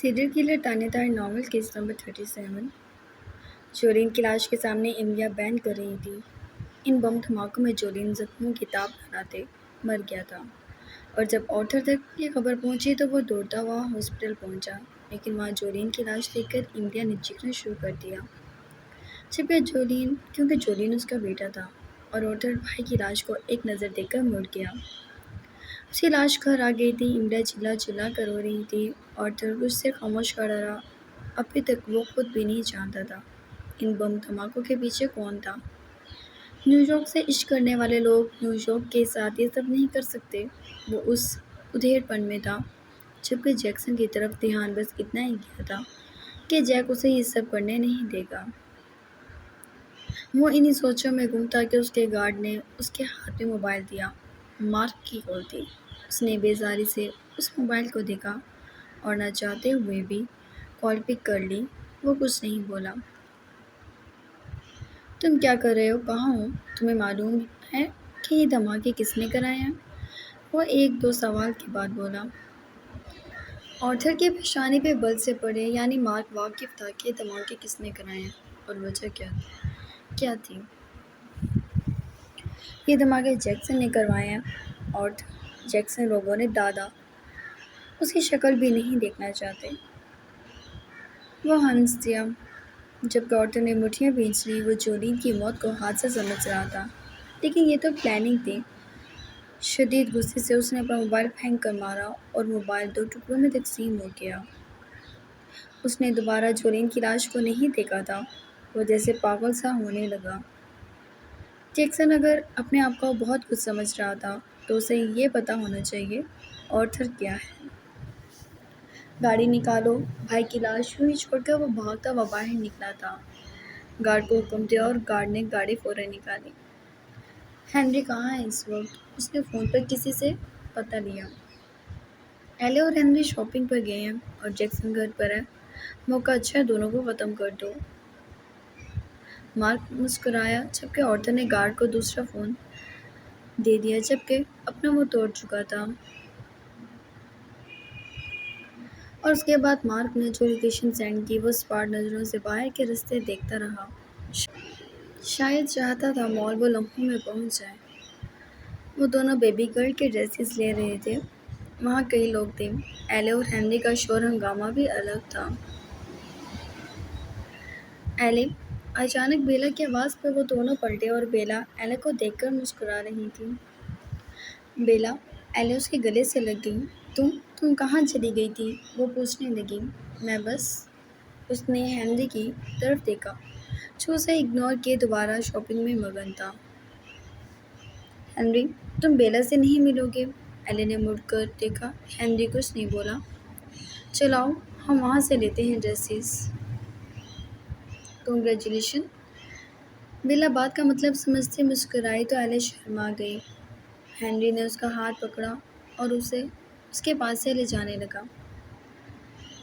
Serial killer تانے دار novel case number 37 Julian کی لاش کے سامنے انڈیا بین کر رہی تھی۔ ان بم دھماکوں میں جولین زخموں کی تاب بناتے مر گیا تھا، اور جب آرتھر تک یہ خبر پہنچی تو وہ دوڑتا ہوا ہاسپٹل پہنچا، لیکن وہاں جولین کی لاش دیکھ کر انڈیا نے چیخنا شروع کر دیا، کیونکہ جولین اس کا بیٹا تھا، اور آرتھر بھائی کی لاش کو ایک نظر دیکھ کر مڑ گیا۔ اس کی لاش گھر آ گئی تھی۔ انڈیا چلا چلا کر رو رہی تھی۔ آرتھر کچھ سے خاموش کھڑا رہا۔ ابھی تک وہ خود بھی نہیں جانتا تھا ان بم دھماکوں کے پیچھے کون تھا۔ نیو یارک سے عشق کرنے والے لوگ نیو یارک کے ساتھ یہ سب نہیں کر سکتے۔ وہ اس ادھیڑ پن میں تھا، جبکہ جیکسن کی طرف دھیان بس اتنا ہی گیا تھا کہ جیک اسے یہ سب کرنے نہیں دے گا۔ وہ انہی سوچوں میں گم تھا کہ اس کے گارڈ نے اس کے ہاتھ میں موبائل دیا۔ مارک کی کال تھی۔ اس نے بیزاری سے اس موبائل کو دیکھا اور نہ چاہتے ہوئے بھی کال پک کر لی۔ وہ کچھ نہیں بولا۔ تم کیا کر رہے ہو؟ کہاں ہو؟ تمہیں معلوم ہے کہ یہ دھماکے کس نے کرائے ہیں؟ وہ ایک دو سوال کے بعد بولا۔ آرتھر کی پیشانی پہ بل سے پڑے، یعنی مارک واقف تھا کہ یہ دھماکے کس نے کرائے ہیں اور وجہ کیا تھی۔ یہ دھماکے جیکسن نے کروائے ہیں۔ آرتھر جیکسن لوگوں نے دادا اس کی شکل بھی نہیں دیکھنا چاہتے۔ وہ ہنس دیا۔ جبکہ آرتھر نے مٹھیاں بھینچ لی۔ وہ جولین کی موت کو حادثہ سمجھ رہا تھا، لیکن یہ تو پلاننگ تھی۔ شدید غصے سے اس نے اپنا موبائل پھینک کر مارا اور موبائل دو ٹکڑوں میں تقسیم ہو گیا۔ اس نے دوبارہ جولین کی لاش کو نہیں دیکھا تھا۔ وہ جیسے پاگل سا ہونے لگا۔ جیکسن اگر اپنے آپ کو بہت کچھ سمجھ رہا تھا تو اسے یہ پتہ ہونا چاہیے آرتھر کیا ہے۔ گاڑی نکالو۔ بھائی کی لاش یوں ہی چھوڑ کر وہ بھاگتا ہوا باہر نکلا تھا۔ گارڈ کو حکم دیا اور گارڈ نے گاڑی فوراً نکالی۔ ہنری کہاں ہے اس وقت؟ اس نے فون پر کسی سے پتہ لیا۔ ایلے اور ہنری شاپنگ پر گئے ہیں اور جیکسن گھر پر ہے۔ موقع اچھا ہے، دونوں کو ختم کر دو۔ مارک مسکرایا، جبکہ آرتھر نے گارڈ کو دوسرا فون دے دیا، جبکہ اپنا وہ توڑ چکا تھا۔ اور اس کے بعد مارک نے جو لوکیشن سینڈ کی وہ اسپاٹ نظروں سے باہر کے رستے دیکھتا رہا۔ شاید چاہتا تھا مال وہ لمحوں میں پہنچ جائے۔ وہ دونوں بیبی گرل کے ڈریسز لے رہے تھے۔ وہاں کئی لوگ تھے۔ ایلے اور ہنری کا شور ہنگامہ بھی الگ تھا۔ ایلے! اچانک بیلا کی آواز پر وہ دونوں پلٹے اور بیلا ایلے کو دیکھ کر مسکرا رہی تھی۔ بیلا! ایلے اس کے گلے سے لگ گئی۔ تم کہاں چلی گئی تھی؟ وہ پوچھنے لگی۔ میں بس… اس نے ہنری کی طرف دیکھا، جو اسے اگنور کیے دوبارہ شاپنگ میں مگن تھا۔ ہنری! تم بیلا سے نہیں ملو گے؟ ایلے نے مڑ کر دیکھا۔ ہنری کچھ نہیں بولا۔ چلو آؤ، ہم وہاں سے لیتے ہیں ڈریسز۔ کنگریچولیشن! بیلا بات کا مطلب سمجھتے مسکرائی تو ایلے شرما گئی۔ ہنری نے اس کا ہاتھ پکڑا اور اسے اس کے پاس سے لے جانے لگا۔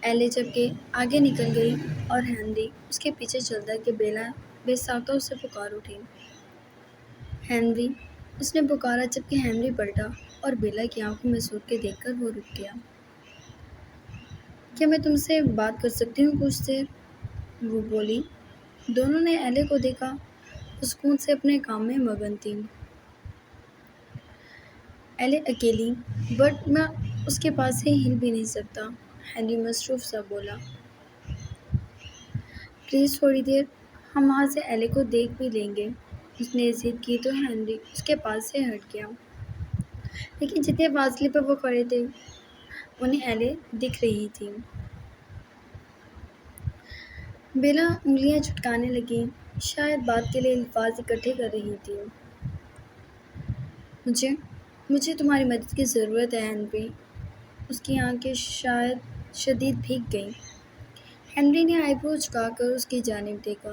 ایلے جبکہ آگے نکل گئی اور ہنری اس کے پیچھے چلتا کہ بیلا بے ساختہ اسے پکار اٹھی۔ ہنری! اس نے پکارا، جبکہ ہنری پلٹا اور بیلا کی آنکھوں میں سوٹ کے دیکھ کر وہ رک گیا۔ کیا میں تم سے بات کر سکتی ہوں کچھ دیر؟ وہ بولی۔ دونوں نے ایلے کو دیکھا۔ وہ سکون سے اپنے کام میں مگن تھی۔ ایلے اکیلی؟ بٹ میں اس کے پاس سے ہل بھی نہیں سکتا، ہنری مصروف سا بولا۔ پلیز تھوڑی دیر، ہم وہاں سے ایلے کو دیکھ بھی لیں گے۔ اس نے ضد کی تو ہنری اس کے پاس سے ہٹ گیا، لیکن جتنے فاصلے پر وہ کھڑے تھے انہیں ایلے دکھ رہی تھی۔ بیلا انگلیاں چٹکانے لگی، شاید بات کے لیے الفاظ اکٹھے کر رہی تھی۔ مجھے تمہاری مدد کی ضرورت ہے ہنری۔ اس کی آنکھیں شدید بھیگ گئیں۔ ہنری نے آئی برو جھکا کر اس کی جانب دیکھا۔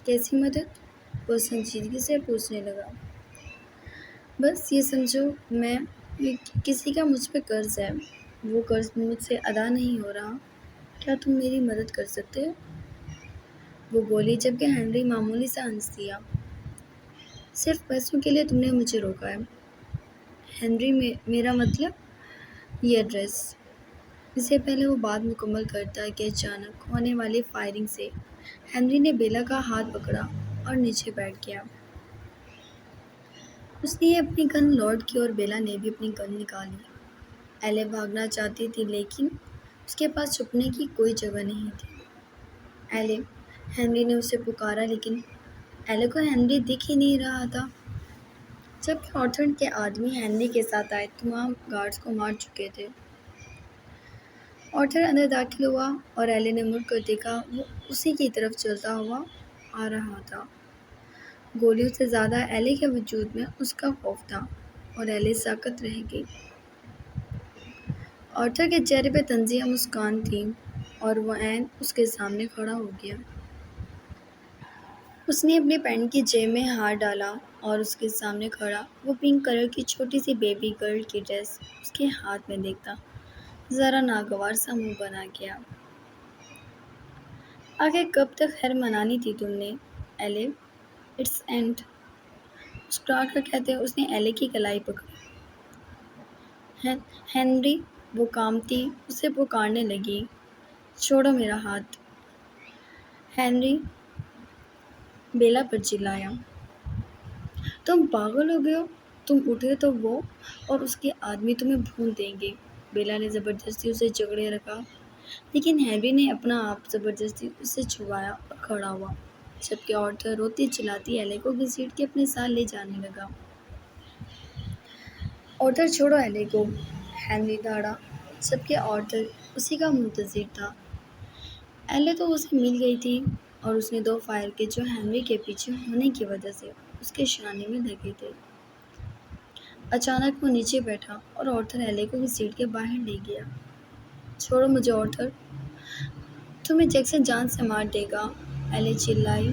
کیسی مدد؟ وہ سنجیدگی سے پوچھنے لگا۔ بس یہ سمجھو کسی کا مجھ پہ قرض ہے، وہ قرض مجھ سے ادا نہیں ہو رہا۔ کیا تم میری مدد کر سکتے ہو؟ وہ بولی، جبکہ ہنری معمولی سا ہنس دیا۔ صرف پیسوں کے لیے تم نے مجھے روکا ہے ہنری؟ میرا مطلب یہ ایڈریس۔ اس سے پہلے وہ بات مکمل کرتا کہ اچانک ہونے والی فائرنگ سے ہنری نے بیلا کا ہاتھ پکڑا اور نیچے بیٹھ گیا۔ اس نے اپنی گن لوڈ کی اور بیلا نے بھی اپنی گن نکالی۔ ایلے بھاگنا چاہتی تھی لیکن اس کے پاس چھپنے کی کوئی جگہ نہیں تھی۔ ایلے، ہنری نے اسے پکارا لیکن ایلے کو ہنری دکھ ہی نہیں رہا تھا۔ جبکہ آرتھر کے آدمی ہنری کے ساتھ آئے تمام گارڈز کو مار چکے تھے۔ آرتھر اندر داخل ہوا اور ایلے نے مڑ کر دیکھا، وہ اسی کی طرف چلتا ہوا آ رہا تھا۔ گولیوں سے زیادہ ایلے کے وجود میں اس کا خوف تھا اور ایلے ساکت رہ گئی۔ آرتھر کے چہرے پہ طنزیہ مسکان تھی اور وہ عین اس کے سامنے کھڑا ہو گیا۔ اس نے اپنے پینٹ کی جیب میں ہاتھ ڈالا اور اس کے سامنے کھڑا وہ پنک کلر کی چھوٹی سی بیبی گرل کی ڈریس اس کے ہاتھ میں دیکھتا ذرا ناگوار سا منہ بنا گیا۔ آخر کب تک خیر منانی تھی تم نے ایلے؟ اٹس اینڈ، مسکرا کر کہتے اس نے ایلے کی کلائی پکڑی۔ ہنری، وہ کانپتی اسے پکارنے لگی، چھوڑو میرا ہاتھ۔ ہنری بیلا پر چلایا، تم پاگل ہو گئے ہو؟ تم اٹھے تو وہ اور اس کے آدمی تمہیں بھون دیں گے۔ بیلا نے زبردستی اسے جکڑے رکھا لیکن ہنری نے اپنا آپ زبردستی اسے چھڑوایا اور کھڑا ہوا، جبکہ آرتھر روتی چلاتی ایلے کو گھسیٹ کے اپنے ساتھ لے جانے لگا۔ آرتھر چھوڑو ایلے کو، ہنری دھاڑا، جبکہ آرتھر اسی کا منتظر تھا۔ ایلے تو اسے مل گئی تھی اور اس نے دو فائر کے جو ہنری کے پیچھے ہونے کی وجہ سے اس کے شانے میں لگے تھے۔ اچانک وہ نیچے بیٹھا اور آرتھر ایلے کو گھسیٹ کے باہر لے گیا۔ چھوڑو مجھے آرتھر، تمہیں جیکسن جان سے مار دے گا، ایلے چلائی،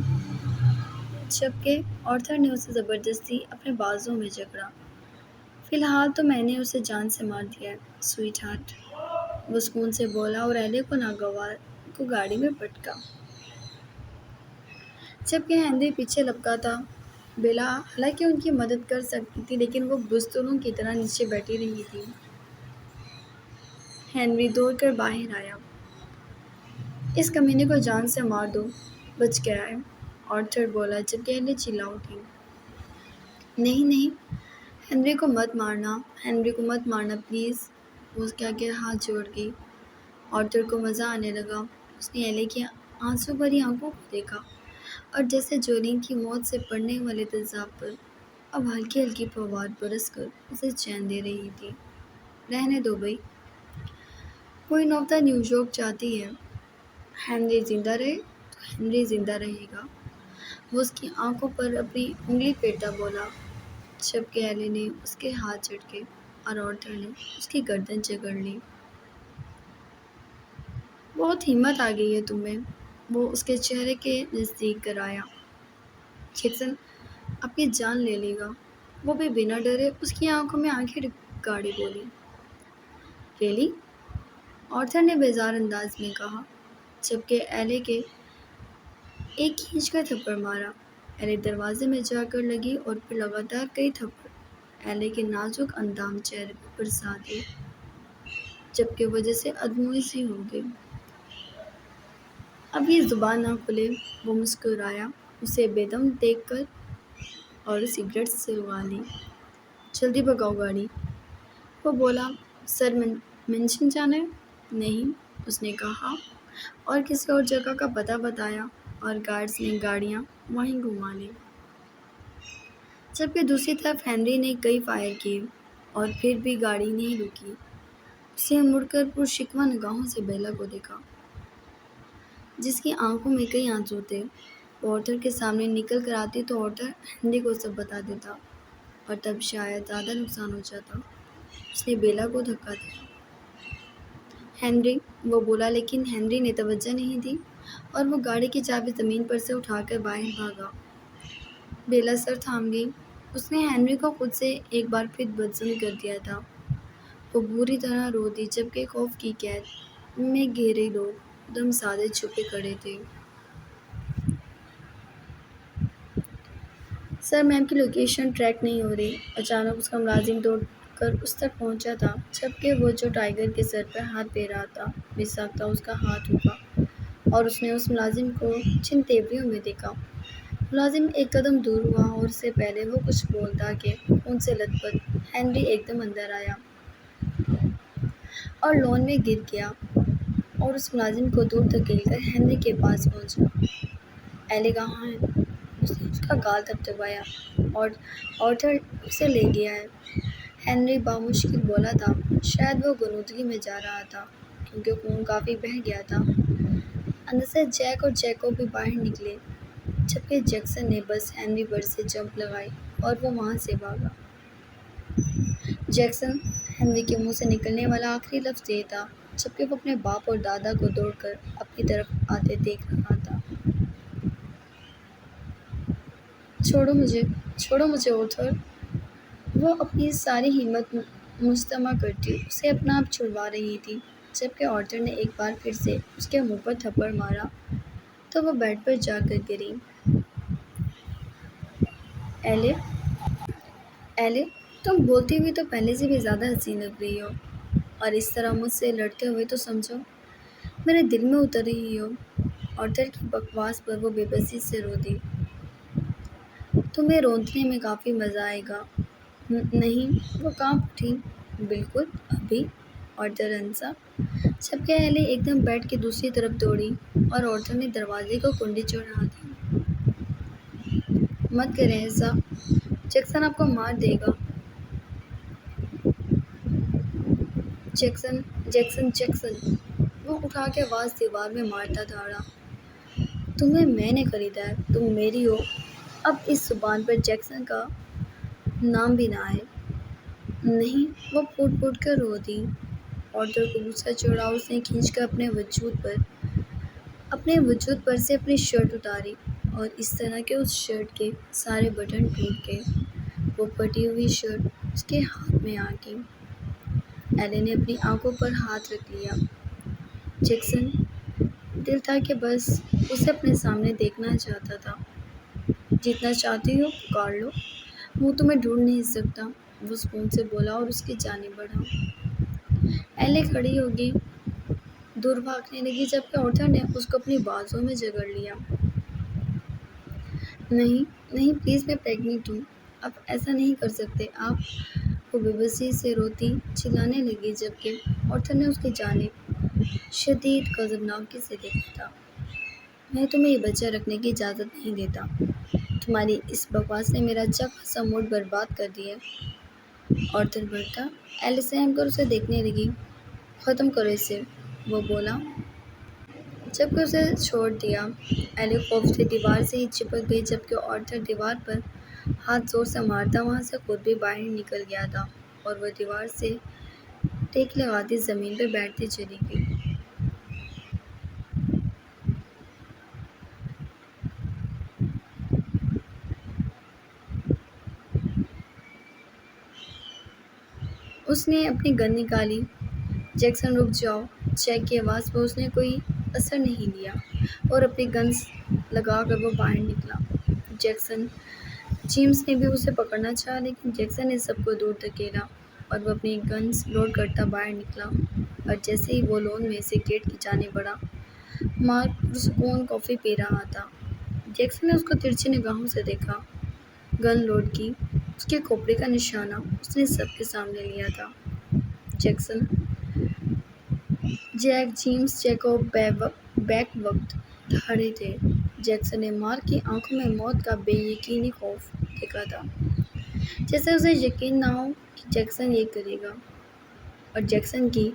جبکہ آرتھر نے اسے زبردستی اپنے بازوں میں جکڑا۔ فی الحال تو میں نے اسے جان سے مار دیا ہے سویٹ ہارٹ، وہ سکون سے بولا اور ایلے کو ناگوار کو گاڑی میں پٹکا۔ جبکہ ہنری پیچھے لپکا تھا، بیلا حالانکہ ان کی مدد کر سکتی تھی لیکن وہ بزدلوں کی طرح نیچے بیٹھی رہی تھی۔ ہنری دوڑ کر باہر آیا، اس کمینے کو جان سے مار دو، بچ گیا ہے، آرتھر بولا، جبکہ ایلے چلا اٹھی۔ نہیں نہیں، ہنری کو مت مارنا، ہنری کو مت مارنا پلیز، وہ اس کے آگے ہاتھ جوڑ گئی۔ آرتھر کو مزہ آنے لگا، اس نے ایلے کی آنسو بھری آنکھوں کو دیکھا اور جیسے جولین کی موت سے پڑنے والے تیزاب پر اب ہلکی ہلکی فوار برس کر اسے چین دے رہی تھی۔ رہنے دو بھائی، کوئی نوبتا نیو یارک چاہتی ہے، ہنری زندہ رہے تو ہنری زندہ رہے گا، وہ اس کی آنکھوں پر اپنی انگلی پھیرتا بولا، جبکہ ایلے نے اس کے ہاتھ جھٹکے اور آرتھر نے اس کی گردن جکڑ لی۔ بہت ہمت آ گئی ہے تم میں، وہ اس کے چہرے کے نزدیک کرایا۔ جیکسن آپ کی جان لے لے گا، وہ بھی بنا ڈرے اس کی آنکھوں میں آنکھیں گاڑی بولی۔ ریلی؟ آرتھر نے بیزار انداز میں کہا، جبکہ ایلے کے ایک کھینچ کر تھپڑ مارا۔ ایلے دروازے میں جا کر لگی اور پھر لگاتار کئی تھپڑ ایلے کے نازک اندام چہرے پر برسا دیے، جبکہ وہ جیسے ادموئی سی ہو گئی۔ اب یہ زبان نہ کھلے، وہ مسکرایا اسے بے دم دیکھ کر اور سگریٹ سلگا لی۔ جلدی بھگاؤ گاڑی، وہ بولا۔ سر مینشن جانا ہے؟ نہیں، اس نے کہا اور کسی اور جگہ کا پتہ بتایا اور گارڈز نے گاڑیاں وہیں گھما لیں۔ جبکہ دوسری طرف ہنری نے کئی فائر کیے اور پھر بھی گاڑی نہیں رکی۔ اسے مڑ کر پرشکوہ نگاہوں سے بیلا کو دیکھا، جس کی آنکھوں میں کئی آنسو تھے۔ وہ آرتھر کے سامنے نکل کر آتی تو آرتھر ہنری کو سب بتا دیتا اور تب شاید زیادہ نقصان ہو جاتا۔ اس نے بیلا کو دھکا دیا۔ ہنری، وہ بولا لیکن ہنری نے توجہ نہیں دی اور وہ گاڑی کی چابی زمین پر سے اٹھا کر باہر بھاگا۔ بیلا سر تھام گئی، اس نے ہنری کو خود سے ایک بار پھر بدظن کر دیا تھا۔ وہ بری طرح رو دی، جبکہ خوف کی قید میں گہرے لوگ دم سادے چھپے کھڑے تھے۔ سر، میم کی لوکیشن ٹریک نہیں ہو رہی، اچانک اس کا ملازم دوڑ کر اس تک پہنچا تھا جبکہ وہ جو ٹائیگر کے سر پر ہاتھ دے رہا تھا بساختہ اس کا ہاتھ رکا اور اس نے اس ملازم کو جن تیوریوں میں دیکھا۔ ملازم ایک قدم دور ہوا اور اس سے پہلے وہ کچھ بولتا کہ خون سے لت پت ہنری ایک دم اندر آیا اور لون میں گر گیا اور اس ملازم کو دور دھکیل کر ہنری کے پاس پہنچا۔ ایلے کہاں ہے؟ اس نے اس کا گال تھپتھپایا۔ اور آرتھر اسے لے گیا ہے، ہنری بامشکل بولا تھا۔ شاید وہ غنودگی میں جا رہا تھا کیونکہ خون کافی بہہ گیا تھا۔ اندر سے جیک اور جیکوب بھی باہر نکلے جبکہ جیکسن نے بس ہنری پر سے جمپ لگائی اور وہ وہاں سے بھاگا۔ جیکسن ہنری کے منہ سے نکلنے والا آخری لفظ یہ تھا جبکہ وہ اپنے باپ اور دادا کو دوڑ کر اپنی طرف آتے دیکھ رہا تھا۔ چھوڑو مجھے آرتھر! وہ اپنی ساری ہمت مجتمع کرتی اسے اپنا آپ چھڑوا رہی تھی جبکہ آرتھر نے ایک بار پھر سے اس کے منہ پر تھپڑ مارا تو وہ بیڈ پر جا کر گری۔ ایلے، تم بولتی ہوئی تو پہلے سے بھی زیادہ حسین لگ رہی ہو، اور اس طرح مجھ سے لڑتے ہوئے تو سمجھو میرے دل میں اتر رہی ہو۔ آرتھر کی بکواس پر وہ بے بسی سے رو دی۔ تمہیں روندنے میں کافی مزہ آئے گا۔ نہیں، وہ کانپ اٹھی۔ بالکل ابھی، آرتھر ہنسا جبکہ ایلے ایک دم بیڈ کی دوسری طرف دوڑی اور آرتھر نے دروازے کو کنڈی چڑھا دی۔ مت کریں ایسا، جیکسن آپ کو مار دے گا۔ جیکسن! وہ اٹھا کے آواز دیوار میں مارتا دھاڑا۔ تمہیں میں نے خریدا ہے، تم میری ہو۔ اب اس زبان پر جیکسن کا نام بھی نہ آئے۔ نہیں، وہ پھوٹ پھوٹ کر رو دی۔ آرتھر کو غصہ چڑھا، اس نے کھینچ کر اپنے وجود پر سے اپنی شرٹ اتاری اور اس طرح کہ اس شرٹ کے سارے بٹن ٹوٹ گئے۔ وہ پھٹی ہوئی شرٹ اس کے ہاتھ میں آ گئی۔ ایلے نے اپنی آنکھوں پر ہاتھ رکھ لیا۔ جیکسن، دل تھا کہ بس اسے اپنے سامنے دیکھنا چاہتا تھا۔ جتنا چاہتی ہو پکار لو، وہ تمہیں ڈھونڈ نہیں سکتا، وہ سکون سے بولا اور اس کی جانب بڑھا۔ ایلے کھڑی ہو گئی، دور بھاگنے لگی جبکہ آرتھر نے اس کو اپنی بازوں میں جکڑ لیا۔ نہیں پلیز، میں پریگننٹ ہوں، آپ ایسا نہیں کر سکتے آپ۔ وہ بے بسی سے روتی چلانے لگی جبکہ آرتھر نے اس کی جانب شدید غضبناکی سے دیکھا تھا۔ میں تمہیں یہ بچہ رکھنے کی اجازت نہیں دیتا، تمہاری اس بکواس نے میرا اچھا خاصا موڈ برباد کر دیا ہے۔ آرتھر بھڑکا۔ ایلے سہم کر اسے دیکھنے لگی۔ ختم کرو اسے، وہ بولا جبکہ اسے چھوڑ دیا۔ ایلے خوف سے دیوار سے ہی چپک گئی جبکہ آرتھر دیوار پر ہاتھ زور سے مارتا وہاں سے خود بھی باہر نکل گیا تھا اور وہ دیوار سے ٹیک لگاتی زمین پر بیٹھتی چلی گئی۔ اس نے اپنی گن نکالی۔ جیکسن رک جاؤ! جیک کی آواز پر اس نے کوئی اثر نہیں لیا اور اپنی گنز لگا کر وہ باہر نکلا۔ جیمز نے بھی اسے پکڑنا چاہا لیکن جیکسن نے سب کو دور دھکیلا اور وہ اپنی گنز لوڈ کرتا باہر نکلا اور جیسے ہی وہ لون میں سے گیٹ کی جانب بڑھا، مارک پرسکون کافی پی رہا تھا۔ جیکسن نے اس کو ترچھی نگاہوں سے دیکھا۔ گن لوڈ کی، اس کے کھوپڑی کا نشانہ اس نے سب کے سامنے لیا تھا۔ جیکسن، جیک، جیمز، جیکوب بیک وقت کھڑے تھے۔ جیکسن نے مارک کی آنکھوں میں موت کا بے یقینی خوف دیکھا تھا، جیسے اسے یقین نہ ہو کہ جیکسن یہ کرے گا، اور جیکسن کی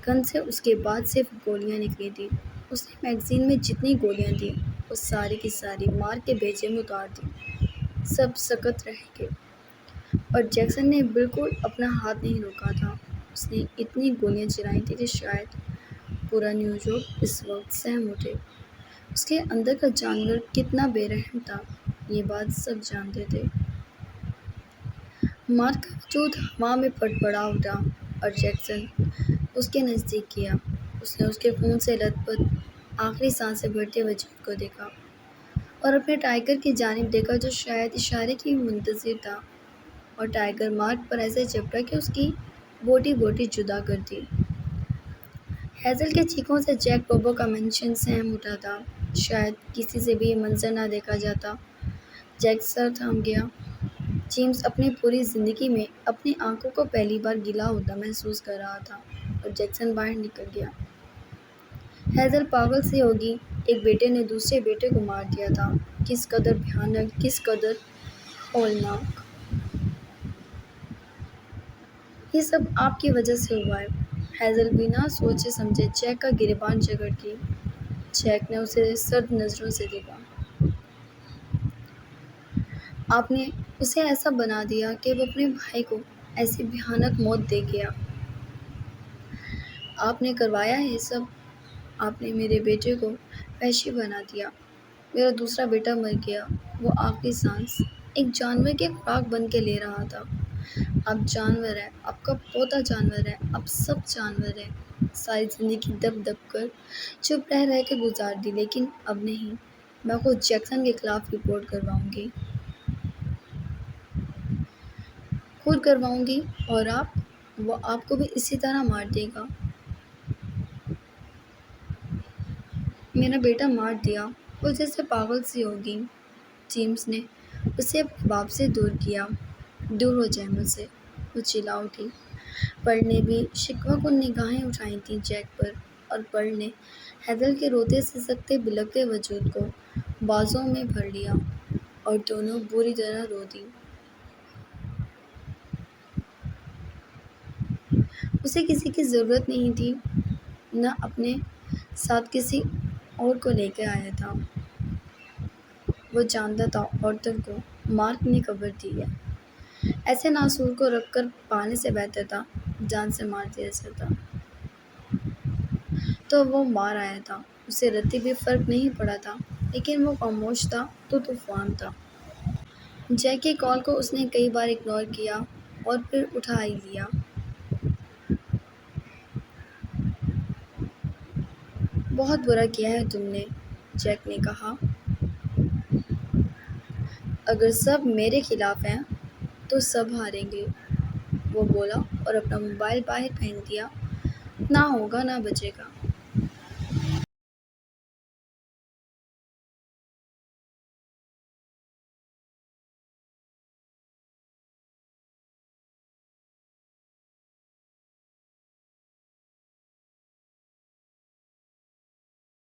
گن سے اس کے بعد صرف گولیاں نکلی تھیں۔ اس نے میگزین میں جتنی گولیاں تھیں وہ ساری کی ساری مارک کے بھیجے میں اتار دیں۔ سب سکت رہ گئے اور جیکسن نے بالکل اپنا ہاتھ نہیں روکا تھا۔ اس نے اتنی گولیاں چلائی تھیں کہ شاید پورا نیو یارک اس وقت سہم اٹھے۔ اس کے اندر کا جانور کتنا بے رحم تھا، یہ بات سب جانتے تھے۔ مارک کا وجود ہوا میں پڑ پڑا اٹھا اور جیکسن اس کے نزدیک گیا۔ اس نے اس کے خون سے لت پت آخری سانسیں بھرتے وجود کو دیکھا اور اپنے ٹائیگر کی جانب دیکھا جو شاید اشارے کی منتظر تھا اور ٹائیگر مارک پر ایسے چپٹا کہ اس کی بوٹی بوٹی جدا کر دی۔ ہیزل کے چیخوں سے جیک روبو کا مینشن سہم اٹھا تھا۔ شاید کسی سے بھی یہ منظر نہ دیکھا جاتا۔ جیک سر تھم گیا۔ جیمز اپنی پوری زندگی میں اپنی آنکھوں کو پہلی بار گیلا ہوتا محسوس کر رہا تھا اور جیکسن باہر نکل گیا۔ ہیزل پاگل سی ہوگی، ایک بیٹے نے دوسرے بیٹے کو مار دیا تھا۔ کس قدر بھیانک، کس قدر ہولناک۔ یہ سب آپ کی وجہ سے ہوا ہے۔ ہیزل بنا سوچے سمجھے جیک کا گریبان جکڑ کی۔ جیک نے اسے سرد نظروں سے دیکھا۔ آپ نے اسے ایسا بنا دیا کہ وہ اپنے بھائی کو ایسی بھیانک موت دے گیا۔ آپ نے کروایا ہے یہ سب۔ آپ نے میرے بیٹے کو وحشی بنا دیا۔ میرا دوسرا بیٹا مر گیا۔ وہ آخری سانس ایک جانور کی خوراک بن کے لے رہا تھا۔ اب جانور ہے، آپ کا پوتا جانور ہے، اب سب جانور ہے۔ ساری زندگی دب دب کر، چپ رہ کے گزار دی، لیکن اب نہیں۔ میں خود جیکسن کے خلاف رپورٹ کرواؤں گی۔ خود کرواؤں گی اور وہ آپ کو بھی اسی طرح مار دے گا۔ میرا بیٹا مار دیا، وہ جیسے پاگل سی ہوگی۔ جیمز نے اسے اپنے باپ سے دور کیا۔ دور ہو جائے مجھ سے، وہ چلا اٹھی۔ پرل نے بھی شکوہ کن نگاہیں اٹھائی تھیں جیک پر، اور پرل نے ہیزل کے روتے سسکتے بلکتے وجود کو بازوں میں بھر لیا اور دونوں بری طرح رو دی۔ اسے کسی کی ضرورت نہیں تھی، نہ اپنے ساتھ کسی اور کو لے کے آیا تھا۔ وہ جانتا تھا عورتوں کو مارک نے قبر دی ہے۔ ایسے ناسور کو رکھ کر پالنے سے بہتر تھا جان سے مار دیا جاتا۔ تو وہ مار آیا تھا، اسے رتی بھی فرق نہیں پڑا تھا، لیکن وہ خاموش تھا تو طوفان تھا۔ جیک کی کال کو اس نے کئی بار اگنور کیا اور پھر اٹھا ہی لیا۔ بہت برا کیا ہے تم نے، جیک نے کہا۔ اگر سب میرے خلاف ہیں تو سب ہاریں گے، وہ بولا اور اپنا موبائل باہر پھینک دیا۔ نہ ہوگا نہ بچے گا۔